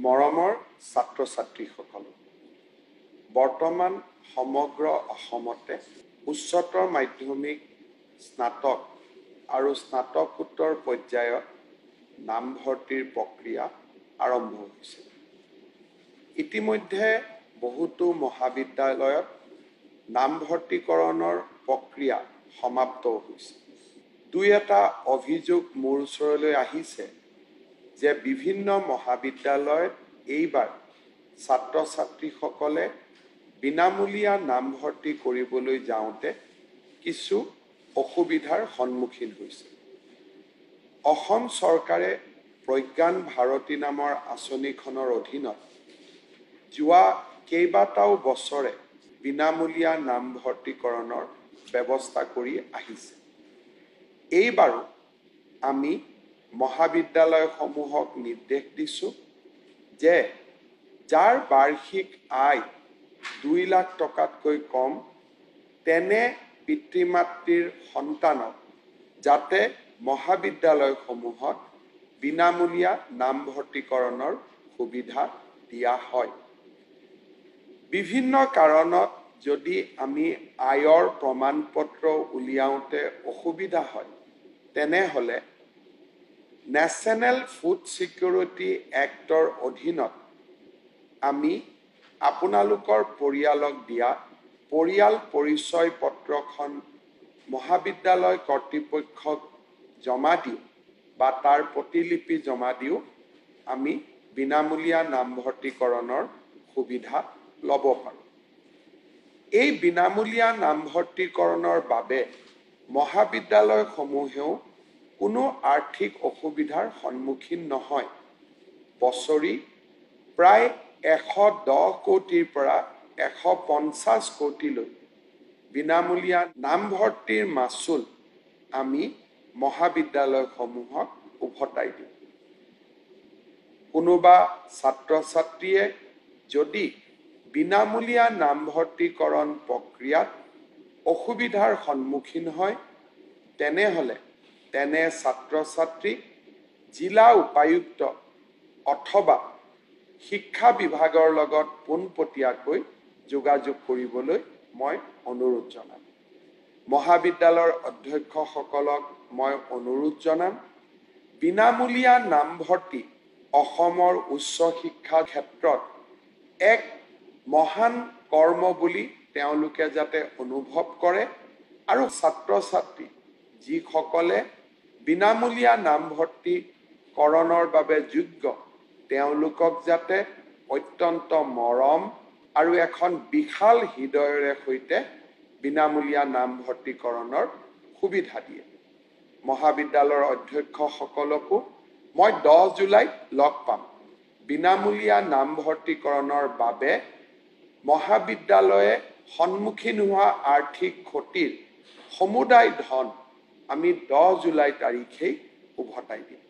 মৰমৰ ছাত্ৰ ছাত্ৰীসকল, বৰ্তমান সমগ্ৰ অসমতে উচ্চতৰ মাধ্যমিক, স্নাতক আৰু স্নাতকোত্তৰ পৰ্যায়ত নামভৰ্তিৰ প্ৰক্ৰিয়া আৰম্ভ হৈছে। ইতিমধ্যে বহুতো মহাবিদ্যালয়ত নামভৰ্তিকৰণৰ প্ৰক্ৰিয়া সমাপ্ত হৈছে। দুই এটা অভিযোগ মোৰ ওচৰলৈ আহিছে যে বিভিন্ন মহাবিদ্যালয়ত এইবাৰ ছাত্ৰ-ছাত্ৰীসকলে বিনামূলীয়া নামভৰ্তি কৰিবলৈ যাওঁতে কিছু অসুবিধাৰ সন্মুখীন হৈছে। অসম চৰকাৰে প্ৰজ্ঞান ভাৰতী নামৰ আঁচনিখনৰ অধীনত যোৱা কেইবাটাও বছৰে বিনামূলীয়া নামভৰ্তিকৰণৰ ব্যৱস্থা কৰি আহিছে। এইবাৰো আমি মহাবিদ্যালয়সমূহক নিৰ্দেশ দিছোঁ যে যাৰ বাৰ্ষিক আয় 2 লাখ টকাতকৈ কম তেনে পিতৃ-মাতৃৰ সন্তানক যাতে মহাবিদ্যালয়সমূহত বিনামূলীয়া নামভৰ্তিকৰণৰ সুবিধা দিয়া হয়। বিভিন্ন কাৰণত যদি আমি আয়ৰ প্ৰমাণপত্ৰ উলিয়াওঁতে অসুবিধা হয়, তেনেহ'লে নেশ্যনেল ফুড ছিকিউৰিটি এক্টৰ অধীনত আমি আপোনালোকৰ পৰিয়ালক দিয়া পৰিয়াল পৰিচয় পত্ৰখন মহাবিদ্যালয় কৰ্তৃপক্ষক জমা দিওঁ বা তাৰ প্ৰতিলিপি জমা দিওঁ, আমি বিনামূলীয়া নামভৰ্তিকৰণৰ সুবিধা ল'ব পাৰোঁ। এই বিনামূলীয়া নামভৰ্তিকৰণৰ বাবে মহাবিদ্যালয়সমূহেও কোনো আৰ্থিক অসুবিধাৰ সন্মুখীন নহয়। বছৰি প্ৰায় 110 কোটিৰ পৰা 150 কোটিলৈ বিনামূলীয়া নামভৰ্তিৰ মাচুল আমি মহাবিদ্যালয়সমূহক উভতাই দিওঁ। কোনোবা ছাত্ৰ-ছাত্ৰীয়ে যদি বিনামূলীয়া নামভৰ্তিকৰণ প্ৰক্ৰিয়াত অসুবিধাৰ সন্মুখীন হয়, তেনেহ'লে তেনে ছাত্ৰ-ছাত্ৰীক জিলা উপায়ুক্ত অথবা শিক্ষা বিভাগৰ লগত পোনপটীয়াকৈ যোগাযোগ কৰিবলৈ মই অনুৰোধ জনাম। মহাবিদ্যালয়ৰ অধ্যক্ষসকলক মই অনুৰোধ জনাম, বিনামূলীয়া নামভৰ্তি অসমৰ উচ্চ শিক্ষাৰ ক্ষেত্ৰত এক মহান কৰ্ম বুলি তেওঁলোকে যাতে অনুভৱ কৰে আৰু ছাত্ৰ-ছাত্ৰী যিসকলে বিনামূলীয়া নামভৰ্তিকৰণৰ বাবে যোগ্য, তেওঁলোকক যাতে অত্যন্ত মৰম আৰু এখন বিশাল হৃদয়ৰে সৈতে বিনামূলীয়া নামভৰ্তিকৰণৰ সুবিধা দিয়ে। মহাবিদ্যালয়ৰ অধ্যক্ষসকলকো মই 10 জুলাইত লগ পাম। বিনামূলীয়া নামভৰ্তিকৰণৰ বাবে মহাবিদ্যালয়ে সন্মুখীন হোৱা আৰ্থিক ক্ষতিৰ সমুদায় ধন আমি 10 জুলাই তাৰিখেই উভতাই দিম।